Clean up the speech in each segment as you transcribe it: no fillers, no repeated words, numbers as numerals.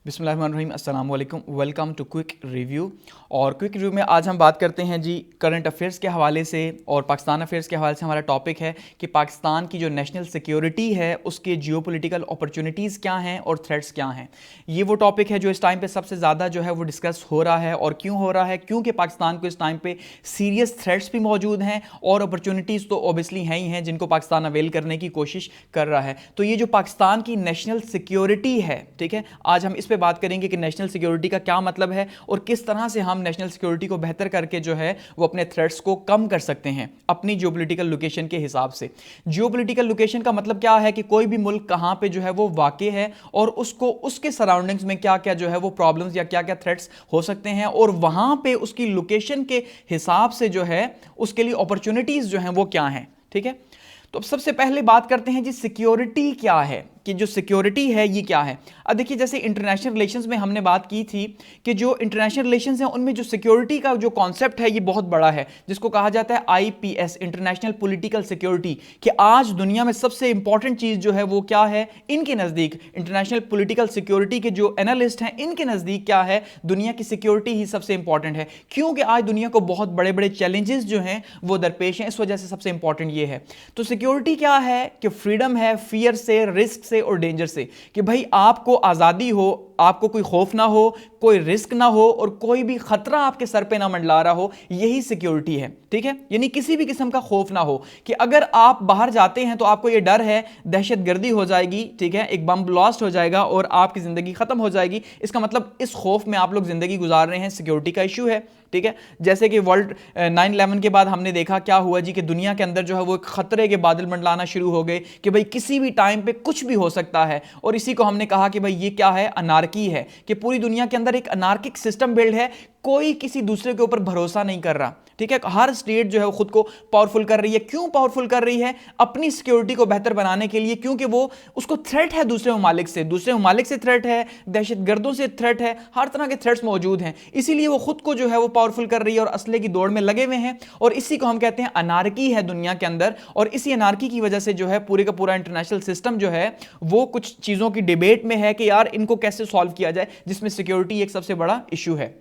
बिस्मिल्लाहिर्रहमानिर्रहीम, अस्सलाम वालेकुम, वेलकम टू क्विक रिव्यू। और क्विक रिव्यू में आज हम बात करते हैं जी करंट अफेयर्स के हवाले से और पाकिस्तान अफेयर्स के हवाले से। हमारा टॉपिक है कि पाकिस्तान की जो नेशनल सिक्योरिटी है उसके जियोपॉलिटिकल अपॉर्चुनिटीज़ क्या हैं और थ्रेट्स क्या हैं। ये वो टॉपिक है जो इस टाइम पे सबसे ज़्यादा जो है वो डिस्कस हो रहा है। और क्यों हो रहा है? क्योंकि पाकिस्तान को इस टाइम पे सीरियस थ्रेट्स भी मौजूद हैं और अपॉर्चुनिटीज़ तो ऑब्वियसली हैं ही हैं जिनको पाकिस्तान अवेल करने की कोशिश कर रहा है। तो ये जो पाकिस्तान की नेशनल सिक्योरिटी है, ठीक है, आज हम इस पे बात करेंगे कि नेशनल सिक्योरिटी का क्या मतलब है और किस तरह से हम नेशनल सिक्योरिटी को बेहतर करके जो है वो अपने थ्रेट्स को कम कर सकते हैं अपनी जियोपॉलिटिकल लोकेशन के हिसाब से। जियोपॉलिटिकल लोकेशन का मतलब क्या है कि कोई भी मुल्क कहां पे जो है वो वाक़ है और उसको उसके सराउंडिंग्स में क्या क्या जो है वो प्रॉब्लम्स या क्या क्या थ्रेट्स हो सकते हैं और वहां पे उसकी लोकेशन के हिसाब से जो है उसके लिए अपॉर्चुनिटीज जो हैं वो क्या हैं। ठीक है, तो अब सबसे पहले बात करते हैं जी सिक्योरिटी क्या है, कि जो सिक्योरिटी है ये क्या है। अब देखिए, जैसे इंटरनेशनल रिलेशंस में हमने बात की थी कि जो इंटरनेशनल रिलेशंस हैं उनमें जो सिक्योरिटी का जो कॉन्सेप्ट है ये बहुत बड़ा है, जिसको कहा जाता है आईपीएस, इंटरनेशनल पॉलिटिकल सिक्योरिटी। कि आज दुनिया में सबसे इंपॉर्टेंट चीज जो है वो क्या है इनके नजदीक, इंटरनेशनल पॉलिटिकल सिक्योरिटी के जो एनालिस्ट हैं इनके नजदीक क्या है, दुनिया की सिक्योरिटी ही सबसे इंपॉर्टेंट है। क्योंकि आज दुनिया को बहुत बड़े बड़े चैलेंजेस जो हैं वो दरपेश हैं, इस वजह से सबसे इंपॉर्टेंट ये है। तो सिक्योरिटी क्या है कि फ्रीडम है फियर से, रिस्क से और डेंजर से, कि भाई आपको आजादी हो, आपको कोई खौफ ना हो, कोई रिस्क ना हो और कोई भी खतरा आपके सर पे ना मंडला रहा हो, यही सिक्योरिटी है। ठीक है, यानी किसी भी किस्म का खौफ ना हो कि अगर आप बाहर जाते हैं तो आपको यह डर है दहशतगर्दी हो जाएगी, ठीक है, एक बम ब्लास्ट हो जाएगा और आपकी जिंदगी खत्म हो जाएगी। इसका मतलब इस खौफ में आप लोग जिंदगी गुजार रहे हैं, सिक्योरिटी का इशू है। ठीक है, जैसे कि वर्ल्ड 9/11 के बाद हमने देखा क्या हुआ जी कि दुनिया के अंदर जो है वो एक खतरे के बादल मंडलाना शुरू हो गए कि भाई किसी भी टाइम पे कुछ भी हो सकता है। और इसी को हमने कहा कि भाई ये क्या है, अनार्की है, कि पूरी दुनिया के अंदर एक अनार्किक सिस्टम बिल्ड है, कोई किसी दूसरे के ऊपर भरोसा नहीं कर रहा। ठीक है, हर स्टेट जो है वो खुद को पावरफुल कर रही है। क्यों पावरफुल कर रही है? अपनी सिक्योरिटी को बेहतर बनाने के लिए, क्योंकि वो उसको थ्रेट है दूसरे ममालिक से, दूसरे ममालिक से थ्रेट है, दहशतगर्दों से थ्रेट है, हर तरह के थ्रेट्स मौजूद हैं। इसीलिए वो खुद को जो है वो पावरफुल कर रही है और असले की दौड़ में लगे हुए हैं। और इसी को हम कहते हैं अनार्की है दुनिया के अंदर। और इसी अनार्की की वजह से जो है पूरे का पूरा इंटरनेशनल सिस्टम जो है वो कुछ चीजों की डिबेट में है कि यार इनको कैसे सॉल्व किया जाए, जिसमें सिक्योरिटी एक सबसे बड़ा इशू है।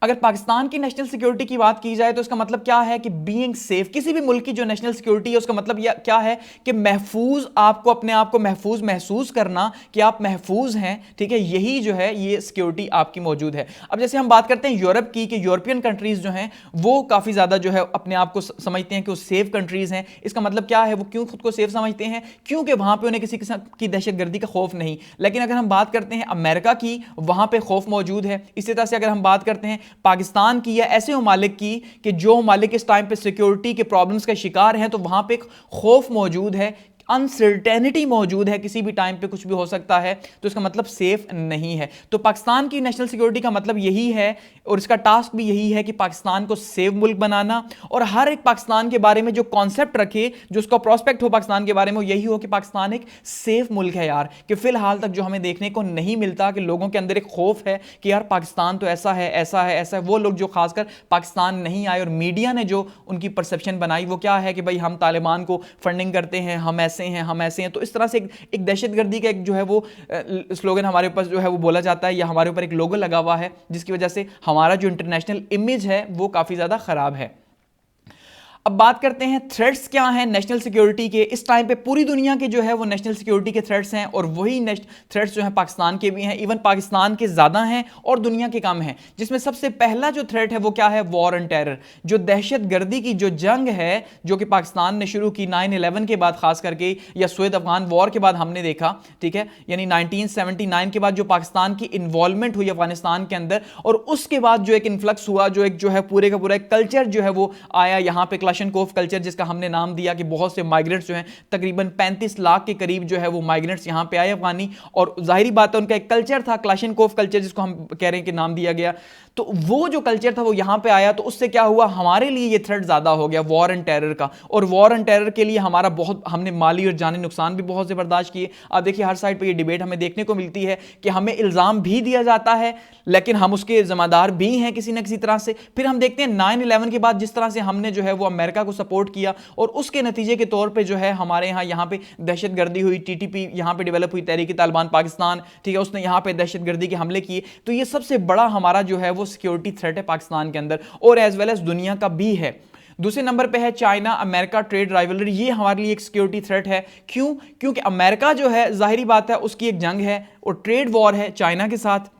अगर पाकिस्तान की नेशनल सिक्योरिटी की बात की जाए तो इसका मतलब क्या है कि बीइंग सेफ, किसी भी मुल्क की जो नेशनल सिक्योरिटी है उसका मतलब क्या है कि महफूज, आपको अपने आप को महफूज महसूस करना कि आप महफूज हैं। ठीक है, यही जो है ये सिक्योरिटी आपकी मौजूद है। अब जैसे हम बात करते हैं यूरोप की, कि यूरोपियन कंट्रीज जो हैं वो काफ़ी ज़्यादा जो है अपने आप को समझते हैं कि वो सेफ कंट्रीज हैं। इसका मतलब क्या है, वो क्यों खुद को सेफ समझते हैं? क्योंकि वहां पर उन्हें किसी किस्म की दहशतगर्दी का खौफ नहीं। लेकिन अगर हम बात करते हैं अमेरिका की, वहां पर खौफ मौजूद है। इसी तरह से अगर हम बात करते हैं पाकिस्तान की या ऐसे ममालिक की कि जो ममालिक इस टाइम पे सिक्योरिटी के प्रॉब्लम्स का शिकार हैं, तो वहां पे एक खौफ मौजूद है, अनसर्टेनिटी मौजूद है, किसी भी टाइम पे कुछ भी हो सकता है, तो इसका मतलब सेफ नहीं है। तो पाकिस्तान की नेशनल सिक्योरिटी का मतलब यही है और इसका टास्क भी यही है कि पाकिस्तान को सेफ मुल्क बनाना और हर एक पाकिस्तान के बारे में जो कॉन्सेप्ट रखे, जो उसका प्रोस्पेक्ट हो पाकिस्तान के बारे में, यही हो कि पाकिस्तान एक सेफ मुल्क है यार। कि फिलहाल तक जो हमें देखने को नहीं मिलता कि लोगों के अंदर एक खौफ है कि यार पाकिस्तान तो ऐसा है, ऐसा है, ऐसा है। वो लोग जो खासकर पाकिस्तान नहीं आए और मीडिया ने जो उनकी परसेप्शन बनाई वो क्या है कि भाई हम तालिबान को फंडिंग करते हैं, हम ऐसे हैं, हम ऐसे हैं। तो इस तरह से एक दहशतगर्दी का एक जो है वो स्लोगन हमारे ऊपर जो है वो बोला जाता है, या हमारे ऊपर एक लोगो लगा हुआ है, जिसकी वजह से हमारा जो इंटरनेशनल इमेज है वो काफी ज्यादा खराब है। अब बात करते हैं थ्रेट्स क्या हैं नेशनल सिक्योरिटी के। इस टाइम पे पूरी दुनिया के जो है वो नेशनल सिक्योरिटी के थ्रेट्स हैं और वही थ्रेट्स जो हैं पाकिस्तान के भी हैं। इवन पाकिस्तान के ज़्यादा हैं और दुनिया के कम हैं। जिसमें सबसे पहला जो थ्रेट है वो क्या है? वॉर एंड टेरर, जो दहशतगर्दी की जो जंग है जो कि पाकिस्तान ने शुरू की 9/11 के बाद, खास करके या स्वेत अफगान वॉर के बाद हमने देखा। ठीक है, यानी 1979 के बाद जो पाकिस्तान की इन्वॉल्वमेंट हुई अफगानिस्तान के अंदर, और उसके बाद जो एक इन्फ्लक्स हुआ, जो एक जो है पूरे का पूरा एक कल्चर जो है वो आया यहाँ पे, क्लाशनकोफ कल्चर, जिसका हमने नाम दिया कि बहुत से माइग्रेंट्स जो हैं, तकरीबन 35 लाख के करीब जो है वो माइग्रेंट्स यहाँ पे आए अफगानी। और जाहिर बात है उनका एक कल्चर था क्लाशनकोफ कल्चर, जिसको हम कह रहे हैं कि नाम दिया गया। तो वो जो कल्चर था वो यहाँ पे आया, तो उससे क्या हुआ, हमारे लिए ये थ्रेट ज्यादा हो गया वॉर एंड टेरर का। और वॉर एंड टेरर के लिए हमारा बहुत, हमने माली और जानी नुकसान भी बहुत से बर्दाश्त किए। आप देखिए हर साइड पे ये डिबेट हमें देखने को मिलती है कि हमें इल्जाम भी दिया जाता है लेकिन हम उसके जिम्मेदार भी हैं किसी न किसी तरह से। फिर हम देखते हैं 9/11 के बाद जिस तरह से हमने जो है वो अमेरिका को सपोर्ट किया और उसके नतीजे के तौर पे जो है हमारे यहाँ पे दहशतगर्दी हुई, टीटीपी यहाँ पे डेवलप हुई, तहरीक तालिबान पाकिस्तान, ठीक है, उसने यहाँ पे दहशतगर्दी के हमले किए। तो ये सबसे बड़ा हमारा जो है वो सिक्योरिटी थ्रेट है पाकिस्तान के अंदर, और एज वेल एज दुनिया का भी है। दूसरे नंबर पे है चाइना अमेरिका ट्रेड राइवलरी। ये हमारे लिए एक सिक्योरिटी थ्रेट है। क्यों? क्योंकि अमेरिका जो है, जाहिर बात है, उसकी एक जंग है और ट्रेड वॉर है चाइना के साथ,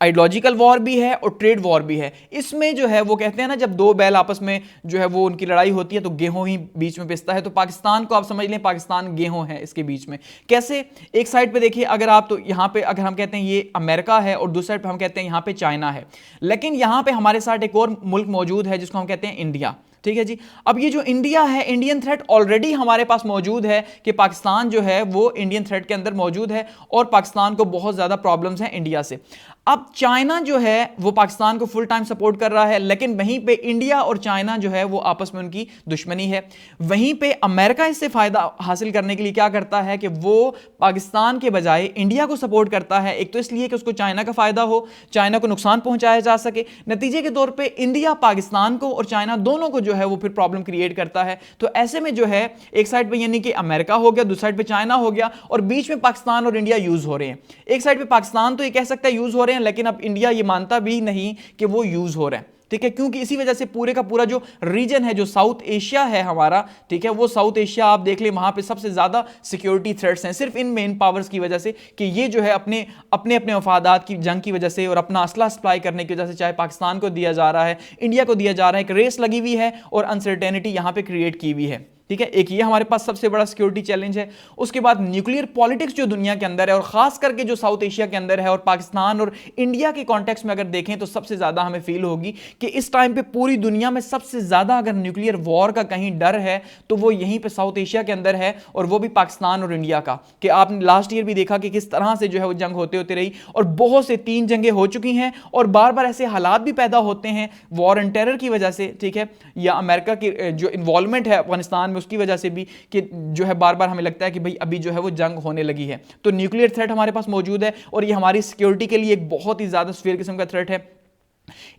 आइडियोलॉजिकल वॉर भी है और ट्रेड वॉर भी है। इसमें जो है वो कहते हैं ना, जब दो बैल आपस में जो है वो उनकी लड़ाई होती है तो गेहूं ही बीच में पिसता है। तो पाकिस्तान को आप समझ लें, पाकिस्तान गेहूं है इसके बीच में। कैसे? एक साइड पे देखिए, अगर आप तो यहां पे अगर हम कहते हैं ये अमेरिका है और दूसरी साइड पे हम कहते हैं यहां पे चाइना है, लेकिन यहां पे हमारे साथ एक और मुल्क मौजूद है जिसको हम कहते हैं इंडिया। ठीक है जी। अब ये जो इंडिया है, इंडियन थ्रेट ऑलरेडी हमारे पास मौजूद है कि पाकिस्तान जो है वो इंडियन थ्रेट के अंदर मौजूद है और पाकिस्तान को बहुत ज्यादा प्रॉब्लम्स हैं इंडिया से। अब चाइना जो है वो पाकिस्तान को फुल टाइम सपोर्ट कर रहा है, लेकिन वहीं पे इंडिया और चाइना जो है वो आपस में उनकी दुश्मनी है। वहीं पे अमेरिका इससे फायदा हासिल करने के लिए क्या करता है कि वो पाकिस्तान के बजाय इंडिया को सपोर्ट करता है। एक तो इसलिए कि उसको चाइना का फायदा हो, चाइना को नुकसान पहुंचाया जा सके। नतीजे के तौर पर इंडिया पाकिस्तान को और चाइना दोनों को जो है वो फिर प्रॉब्लम क्रिएट करता है। तो ऐसे में जो है एक साइड पे यानी कि अमेरिका हो गया, दूसरी साइड पे चाइना हो गया और बीच में पाकिस्तान और इंडिया यूज हो रहे हैं। एक साइड पे पाकिस्तान तो ये कह सकता है यूज हो रहे हैं, लेकिन अब इंडिया ये मानता भी नहीं कि वो यूज हो रहे हैं। ठीक है, क्योंकि इसी वजह से पूरे का पूरा जो रीजन है, जो साउथ एशिया है हमारा, ठीक है, वो साउथ एशिया आप देख ले, वहां पे सबसे ज्यादा सिक्योरिटी थ्रेट्स हैं सिर्फ इन मेन पावर्स की वजह से कि ये जो है अपने अपने मफादात की जंग की वजह से और अपना असला सप्लाई करने की वजह से, चाहे पाकिस्तान को दिया जा रहा है, इंडिया को दिया जा रहा है, एक रेस लगी हुई है और अनसर्टेनिटी यहां पर क्रिएट की हुई है। ठीक है, एक ये हमारे पास सबसे बड़ा सिक्योरिटी चैलेंज है। उसके बाद न्यूक्लियर पॉलिटिक्स जो दुनिया के अंदर है और खास करके जो साउथ एशिया के अंदर है और पाकिस्तान और इंडिया के कॉन्टेक्स्ट में अगर देखें तो सबसे ज्यादा हमें फील होगी कि इस टाइम पे पूरी दुनिया में सबसे ज्यादा अगर न्यूक्लियर वॉर का कहीं डर है तो वो यहीं पे साउथ एशिया के अंदर है, और वो भी पाकिस्तान और इंडिया का। कि आपने लास्ट ईयर भी देखा कि किस तरह से जो है वो जंग होते होते रही और बहुत से 3 जंगें हो चुकी हैं और बार बार ऐसे हालात भी पैदा होते हैं वॉर एंड टेरर की वजह से, ठीक है, या अमेरिका की जो इन्वॉल्वमेंट है अफगानिस्तान में उसकी वजह से भी, कि जो है बार बार हमें लगता है कि भाई अभी जो है वो जंग होने लगी है। तो न्यूक्लियर थ्रेट हमारे पास मौजूद है और ये हमारी सिक्योरिटी के लिए एक बहुत ही ज्यादा सीवियर किस्म का थ्रेट है।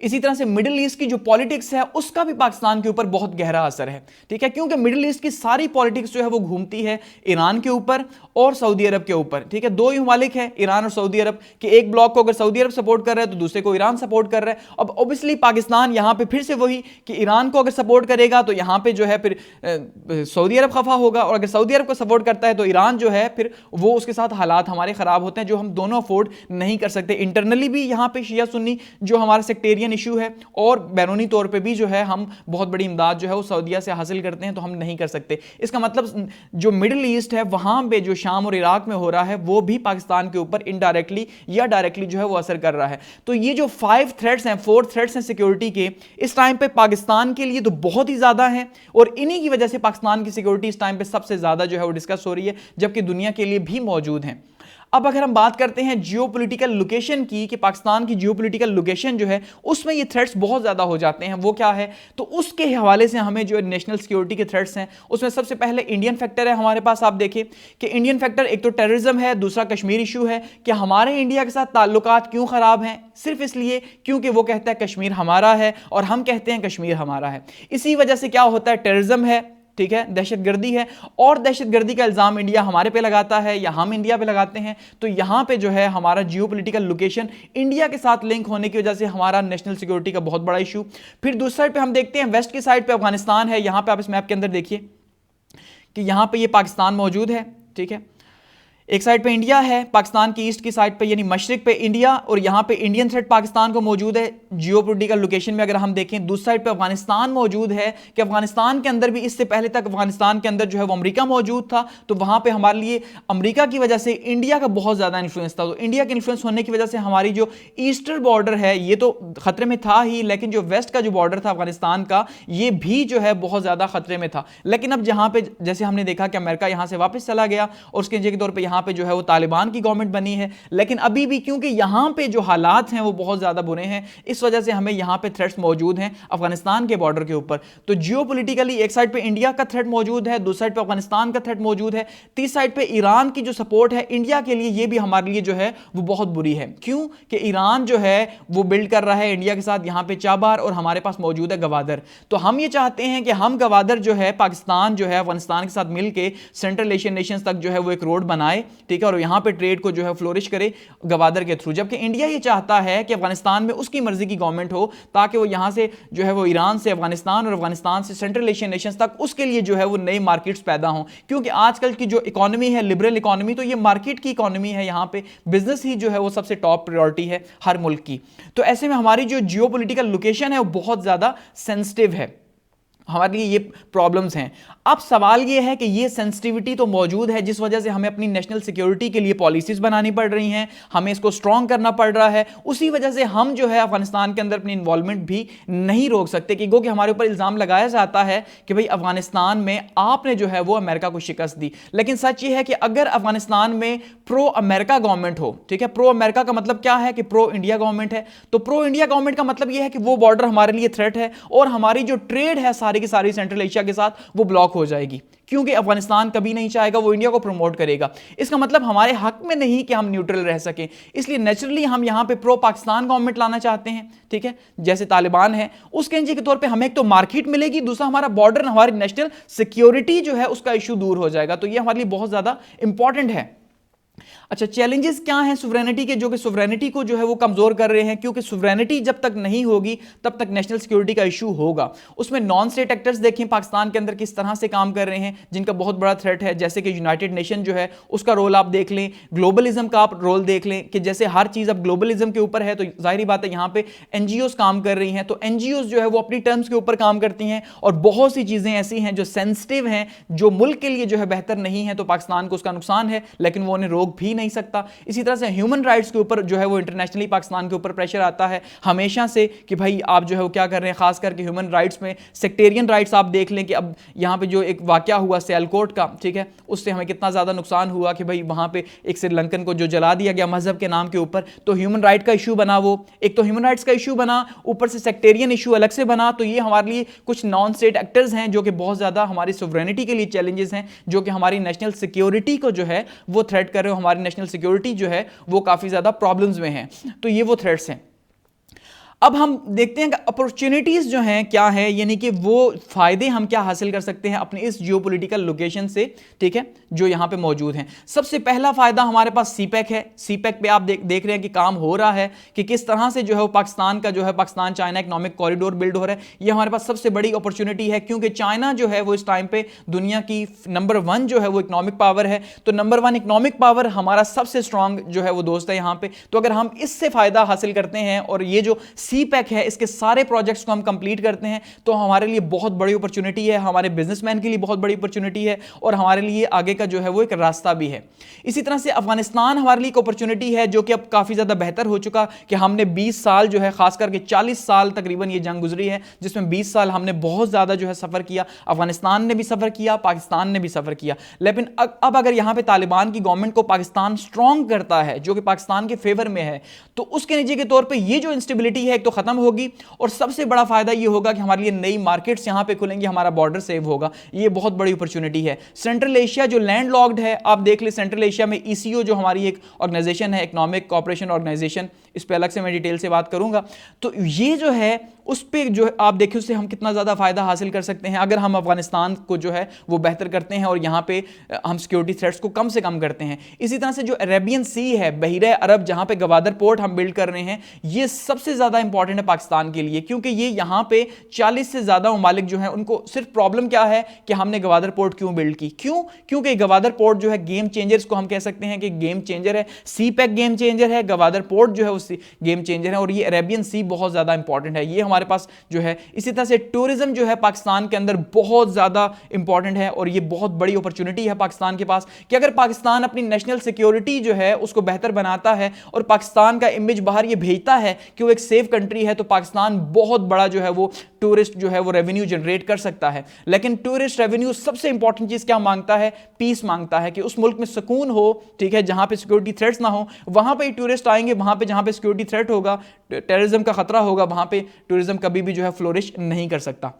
इसी तरह से मिडिल ईस्ट की जो पॉलिटिक्स है उसका भी पाकिस्तान के ऊपर बहुत गहरा असर है। ठीक है, क्योंकि मिडिल ईस्ट की सारी पॉलिटिक्स जो है वो घूमती है ईरान के ऊपर और सऊदी अरब के ऊपर। ठीक है, दो ही ममालिक है ईरान और सऊदी अरब, कि एक ब्लॉक को अगर सऊदी अरब सपोर्ट कर रहा है तो दूसरे को ईरान सपोर्ट कर रहा है। अब ऑब्वियसली पाकिस्तान यहां पे फिर से वही कि ईरान को अगर सपोर्ट करेगा तो यहां पे जो है फिर सऊदी अरब खफा होगा, और अगर सऊदी अरब को सपोर्ट करता है तो ईरान जो है फिर वो उसके साथ हालात हमारे खराब होते हैं जो हम दोनों अफोर्ड नहीं कर सकते। इंटरनली भी यहां पे शिया सुन्नी जो हमारा सेक्टेरियन इशू है और बैरूनी तौर पे भी जो है हम बहुत बड़ी इमदाद जो है वो सऊदीया से हासिल करते हैं, तो हम नहीं कर सकते। इसका मतलब जो मिडिल ईस्ट है वहां पे जो शाम और इराक में हो रहा है वो भी पाकिस्तान के ऊपर इनडायरेक्टली या डायरेक्टली जो है वो असर कर रहा है। तो ये जो 4 थ्रेट्स हैं सिक्योरिटी के इस टाइम पे पाकिस्तान के लिए तो बहुत ही ज्यादा है, और इन्हीं की वजह से पाकिस्तान की सिक्योरिटी इस टाइम पे सबसे ज्यादा जो है वो डिस्कस हो रही है, जबकि दुनिया के लिए भी मौजूद है। अब अगर हम बात करते हैं जियोपॉलिटिकल लोकेशन की, कि पाकिस्तान की जियोपॉलिटिकल लोकेशन जो है उसमें ये थ्रेट्स बहुत ज़्यादा हो जाते हैं, वो क्या है, तो उसके हवाले से हमें जो नेशनल सिक्योरिटी के थ्रेट्स हैं उसमें सबसे पहले इंडियन फैक्टर है हमारे पास। आप देखें कि इंडियन फैक्टर एक तो टेररिज्म है, दूसरा कश्मीर इशू है। कि हमारे इंडिया के साथ ताल्लुकात क्यों ख़राब हैं, सिर्फ इसलिए क्योंकि वो कहता है कश्मीर हमारा है और हम कहते हैं कश्मीर हमारा है। इसी वजह से क्या होता है, टेररिज्म है, ठीक है, दहशतगर्दी है, और दहशतगर्दी का इल्जाम इंडिया हमारे पे लगाता है या हम इंडिया पे लगाते हैं। तो यहां पे जो है हमारा जियोपॉलिटिकल लोकेशन इंडिया के साथ लिंक होने की वजह से हमारा नेशनल सिक्योरिटी का बहुत बड़ा इशू। फिर दूसरी साइड पे हम देखते हैं वेस्ट की साइड पे अफगानिस्तान है। यहां पे आप इस मैप के अंदर देखिए कि यहां पे ये पाकिस्तान मौजूद है, ठीक है, एक साइड पे इंडिया है, पाकिस्तान की ईस्ट की साइड पे यानी मशरिक पे इंडिया, और यहाँ पे इंडियन थ्रेट पाकिस्तान को मौजूद है जियोपॉलिटिकल लोकेशन में। अगर हम देखें दूसरी साइड पे अफगानिस्तान मौजूद है, कि अफगानिस्तान के अंदर भी इससे पहले तक अफगानिस्तान के अंदर जो है वो अमेरिका मौजूद था, तो वहाँ पे हमारे लिए अमेरिका की वजह से इंडिया का बहुत ज़्यादा इन्फ्लुएंस था। तो इंडिया के इन्फ्लुएंस होने की वजह से हमारी जो ईस्टर्न बॉर्डर है ये तो खतरे में था ही, लेकिन जो वेस्ट का जो बॉर्डर था अफगानिस्तान का ये भी जो है बहुत ज़्यादा खतरे में था। लेकिन अब जहाँ पे जैसे हमने देखा कि अमेरिका यहाँ से वापस चला गया और उसके तौर पर यहाँ यहाँ पे जो है वो तालिबान की गवर्नमेंट बनी है, लेकिन अभी भी क्योंकि यहाँ पे जो हालात हैं वो बहुत ज़्यादा बुरे हैं, इस वजह से हमें यहाँ पे थ्रेट्स मौजूद हैं अफगानिस्तान के बॉर्डर के ऊपर। तो जियोपॉलिटिकली एक साइड पे इंडिया का थ्रेट मौजूद है, दूसरी साइड पे अफगानिस्तान का थ्रेट मौजूद है, तीसरी साइड पे ईरान की जो सपोर्ट है इंडिया के लिए, ये भी हमारे लिए जो है वो बहुत बुरी है। क्यों कि ईरान जो है वो बिल्ड कर रहा है इंडिया के साथ यहाँ पे चाबार, और हमारे पास मौजूद है गवादर। तो हम ये चाहते हैं कि हम गवादर जो है पाकिस्तान जो है अफगानिस्तान के साथ मिलकर सेंट्रल एशियन नेशंस तक जो है वो एक रोड बनाए, ठीक है, और यहाँ पे ट्रेड को जो है फ्लोरिश करे गवादर के थ्रू। जबकि इंडिया ये चाहता है कि अफगानिस्तान में उसकी मर्जी की गवर्नमेंट हो, ताकि वो यहाँ से जो है वो ईरान से अफगानिस्तान और अफगानिस्तान से सेंट्रल एशियन नेशंस तक उसके लिए जो है वो नई मार्केट्स पैदा हों। क्योंकि आजकल की जो इकोनॉमी है लिबरल इकोनॉमी, तो ये मार्केट की इकोनॉमी है, यहाँ पे बिजनेस ही जो है वो सबसे टॉप प्रायोरिटी है हर मुल्क की। तो ऐसे में हमारी जो जियोपॉलिटिकल लोकेशन है वो बहुत ज्यादा सेंसिटिव है, हमारे लिए ये प्रॉब्लम्स हैं। अब सवाल ये है कि ये सेंसिटिविटी तो मौजूद है, जिस वजह से हमें अपनी नेशनल सिक्योरिटी के लिए पॉलिसीज बनानी पड़ रही हैं, हमें इसको स्ट्रॉन्ग करना पड़ रहा है। उसी वजह से हम जो है अफगानिस्तान के अंदर अपनी इन्वॉल्वमेंट भी नहीं रोक सकते, क्योंकि हमारे ऊपर इल्ज़ाम लगाया जाता है कि भाई अफगानिस्तान में आपने जो है वो अमेरिका को शिकस्त दी। लेकिन सच ये है कि अगर अफगानिस्तान में प्रो अमेरिका गवर्नमेंट हो, ठीक है, प्रो अमेरिका का मतलब क्या है कि प्रो इंडिया गवर्नमेंट है, तो प्रो इंडिया गवर्नमेंट का मतलब यह है कि वो बॉर्डर हमारे लिए थ्रेट है और हमारी जो ट्रेड है सारी की सारी सेंट्रल एशिया के साथ वो ब्लॉक हो जाएगी, क्योंकि अफगानिस्तान कभी नहीं चाहेगा वो इंडिया को प्रमोट करेगा। इसका मतलब हमारे हक में नहीं कि हम न्यूट्रल रह सकें, इसलिए नेचुरली हम यहां पे प्रो पाकिस्तान गवर्नमेंट लाना चाहते हैं, ठीक है, जैसे तालिबान है। उसके एनजी के तौर पे हमें एक तो मार्केट मिलेगी, दूसरा हमारा बॉर्डर, हमारी नेशनल सिक्योरिटी जो है उसका इशू दूर हो जाएगा। तो ये हमारे लिए बहुत ज्यादा इंपॉर्टेंट है। अच्छा, चैलेंजेस क्या हैं सुवरेनिटी के, जो कि सुवरेनिटी को जो है वो कमजोर कर रहे हैं, क्योंकि सुवरेनिटी जब तक नहीं होगी तब तक नेशनल सिक्योरिटी का इशू होगा। उसमें नॉन स्टेट एक्टर्स देखें पाकिस्तान के अंदर किस तरह से काम कर रहे हैं, जिनका बहुत बड़ा थ्रेट है, जैसे कि यूनाइटेड नेशन जो है उसका रोल आप देख लें, ग्लोबलिज्म का आप रोल देख लें कि जैसे हर चीज अब ग्लोबलिज्म के ऊपर है, तो जाहिर बात है यहाँ पे एनजीओज काम कर रही हैं, तो एनजीओज जो है वो अपनी टर्म्स के ऊपर काम करती हैं, और बहुत सी चीजें ऐसी हैं जो सेंसिटिव हैं, जो मुल्क के लिए जो है बेहतर नहीं है, तो पाकिस्तान को उसका नुकसान है, लेकिन वो उन्हें रोक भी नहीं सकता। इसी तरह से ह्यूमन राइट्स के ऊपर जो है वो इंटरनेशनली पाकिस्तान के ऊपर प्रेशर आता है हमेशा से कि भाई आप जो है वो क्या कर रहे हैं, खास करके ह्यूमन राइट्स में सेक्टेरियन राइट्स। आप देख लें कि अब यहाँ पे जो एक वाकया हुआ सियालकोट का, ठीक है, उससे हमें कितना ज्यादा नुकसान हुआ कि भाई वहां पे एक श्रीलंकन को जो जला दिया गया मजहब के नाम के ऊपर, तो ह्यूमन राइट का इशू बना, वो एक तो ह्यूमन राइट्स का इशू बना, ऊपर से सेक्टेरियन इशू अलग से बना। तो ये हमारे लिए कुछ नॉन स्टेट एक्टर्स हैं जो कि बहुत ज्यादा हमारी सोवरेनिटी के लिए चैलेंजेस हैं, जो कि हमारी नेशनल सिक्योरिटी को जो है वो थ्रेट कर रहे हो, हमारी नेशनल सिक्योरिटी जो है वो काफी ज्यादा प्रॉब्लम्स में है। तो ये वो थ्रेट्स हैं। अब हम देखते हैं कि अपॉर्चुनिटीज जो हैं क्या है, यानी कि वो फायदे हम क्या हासिल कर सकते हैं अपने इस जियोपॉलिटिकल लोकेशन से, ठीक है, जो यहां पे मौजूद हैं। सबसे पहला फायदा हमारे पास सीपैक है। सीपैक पे आप देख रहे हैं कि काम हो रहा है कि किस तरह से जो है वो पाकिस्तान का जो है Pakistan China economic corridor build हो रहा है। ये हमारे पास सबसे बड़ी अपॉर्चुनिटी है, क्योंकि चाइना जो है वो इस टाइम पे दुनिया की नंबर 1 जो है वो इकोनॉमिक पावर है। तो नंबर 1 इकोनॉमिक पावर हमारा सबसे स्ट्रांग जो है वो दोस्त है यहाँ पे। तो अगर हम इससे फायदा हासिल करते हैं और ये जो सीपैक है इसके सारे प्रोजेक्ट्स को हम कंप्लीट करते हैं, तो हमारे लिए बहुत बड़ी अपॉर्चुनिटी है, हमारे बिजनेसमैन के लिए बहुत बड़ी अपॉर्चुनिटी है, और हमारे लिए आगे का जो है वो एक रास्ता भी है। इसी तरह से अफगानिस्तान हमारे लिए एक अपॉर्चुनिटी है, जो कि अब काफी ज्यादा बेहतर हो चुका कि हमने 20 साल जो है, खास करके 40 साल तकरीबन ये जंग गुजरी है, जिसमें 20 साल हमने बहुत ज्यादा जो है सफर किया। अफगानिस्तान ने भी सफर किया, पाकिस्तान ने भी सफर किया। लेकिन अब अगर यहां पे तालिबान की गवर्नमेंट को पाकिस्तान स्ट्रांग करता है, जो कि पाकिस्तान के फेवर में है, तो उसके नतीजे के तौर पर ये जो इंस्टेबिलिटी है एक तो खत्म होगी, और सबसे बड़ा फायदा ये होगा कि हमारे लिए नई मार्केट्स यहां पे खुलेंगी, हमारा बॉर्डर सेव होगा। ये बहुत बड़ी अपॉर्चुनिटी है। सेंट्रल एशिया जो लैंडलॉक्ड है, आप देख ले, सेंट्रल एशिया में ईसीओ जो हमारी एक ऑर्गेनाइजेशन है, इकोनॉमिक कोऑपरेशन ऑर्गेनाइजेशन, इस पे अलग से मैं डिटेल से बात करूंगा। तो ये जो है उस पे जो है आप देखिए उससे हम कितना ज्यादा फायदा हासिल कर सकते हैं अगर हम अफगानिस्तान को जो है वो बेहतर करते हैं और यहाँ पे हम सिक्योरिटी थ्रेट्स को कम से कम करते हैं। इसी तरह से जो अरेबियन सी है, बहिरे अरब, जहां पे गवादर पोर्ट हम बिल्ड कर रहे हैं, ये सबसे ज्यादा इंपॉर्टेंट है पाकिस्तान के लिए, क्योंकि ये यहाँ पे 40 से ज्यादा ममालिक जो है उनको सिर्फ प्रॉब्लम क्या है कि हमने गवादर पोर्ट क्यों बिल्ड की। क्योंकि गवादर पोर्ट जो है गेम चेंजर, इसको हम कह सकते हैं कि गेम चेंजर है। सीपैक गेम चेंजर है, गवादर पोर्ट जो है उस गेम चेंजर है, और ये अरेबियन सी बहुत ज्यादा इंपॉर्टेंट है, ये हमारे पास जो है। इसी तरह से टूरिज्म जो है पाकिस्तान के अंदर बहुत ज्यादा इंपॉर्टेंट है, और ये बहुत बड़ी अपॉर्चुनिटी है पाकिस्तान के पास कि अगर पाकिस्तान अपनी नेशनल सिक्योरिटी जो है उसको बेहतर बनाता है और पाकिस्तान का इमेज बाहर ये भेजता है कि वो एक सेफ कंट्री है तो पाकिस्तान बहुत बड़ा जो है वो टूरिस्ट जो है वो रेवेन्यू जनरेट कर सकता है। लेकिन टूरिस्ट रेवेन्यू सबसे इंपॉर्टेंट चीज क्या मांगता है? पीस मांगता है, कि उस मुल्क में सुकून हो, ठीक है, जहां पे सिक्योरिटी थ्रेट्स ना हो, वहां पे टूरिस्ट आएंगे। वहां पे जहां पे सिक्योरिटी थ्रेट होगा, टेररिज्म का खतरा होगा, वहां पे टूरिज्म कभी भी जो है फ्लोरिश नहीं कर सकता।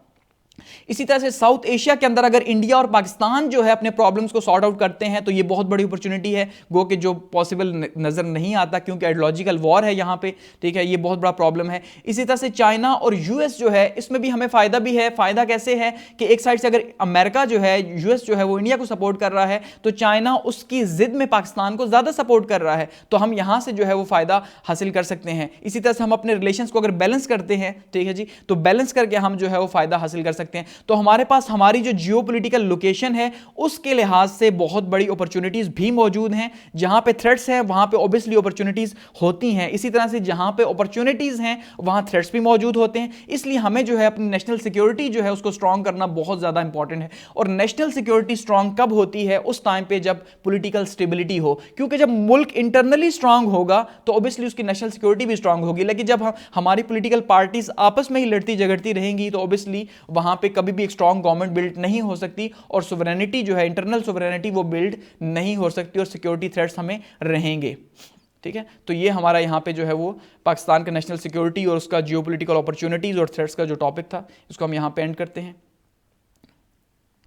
इसी तरह से साउथ एशिया के अंदर अगर इंडिया और पाकिस्तान जो है अपने प्रॉब्लम्स को सॉर्ट आउट करते हैं तो ये बहुत बड़ी अपॉर्चुनिटी है, गो कि जो पॉसिबल नजर नहीं आता, क्योंकि आइडियोलॉजिकल वॉर है यहाँ पे, ठीक है, ये बहुत बड़ा प्रॉब्लम है। इसी तरह से चाइना और यूएस जो है, इसमें भी हमें फायदा भी है। फायदा कैसे है कि एक साइड से अगर अमेरिका जो है, यूएस जो है वो इंडिया को सपोर्ट कर रहा है, तो चाइना उसकी जिद में पाकिस्तान को ज्यादा सपोर्ट कर रहा है, तो हम यहां से जो है वो फायदा हासिल कर सकते हैं। इसी तरह से हम अपने रिलेशंस को अगर बैलेंस करते हैं, ठीक है जी, तो बैलेंस करके हम जो है वो फायदा हासिल कर सकते हैं। तो हमारे पास हमारी जो जियोपॉलिटिकल लोकेशन है उसके लिहाज से बहुत बड़ी अपॉर्चुनिटीज भी मौजूद हैं। जहां पे थ्रेट्स हैं वहां पे ऑब्वियसली अपॉर्चुनिटीज होती हैं, इसी तरह से जहां पे अपॉर्चुनिटीज हैं वहां थ्रेट्स भी मौजूद होते हैं। इसलिए हमें जो है अपनी नेशनल सिक्योरिटी जो है उसको स्ट्रांग करना बहुत ज्यादा इंपॉर्टेंट है। और नेशनल सिक्योरिटी स्ट्रांग कब होती है? उस टाइम पे जब पॉलिटिकल स्टेबिलिटी हो, क्योंकि जब मुल्क इंटरनली स्ट्रांग होगा तो ऑब्वियसली उसकी नेशनल सिक्योरिटी भी स्ट्रांग होगी। लेकिन जब हमारी पॉलिटिकल पार्टीज आपस में ही लड़ती झगड़ती रहेंगी तो ऑब्वियसली वहां पे कभी भी एक स्ट्रांग गवर्नमेंट बिल्ड नहीं हो सकती, और सोवरेनिटी जो है, इंटरनल सोवरेनिटी, वो बिल्ड नहीं हो सकती, और सिक्योरिटी थ्रेट्स हमें रहेंगे। ठीक है, तो ये हमारा यहाँ पे जो है वो पाकिस्तान का नेशनल सिक्योरिटी और उसका जियोपॉलिटिकल अपॉर्चुनिटीज और थ्रेट्स का जो टॉपिक था, इसको हम यहाँ पे एंड करते हैं।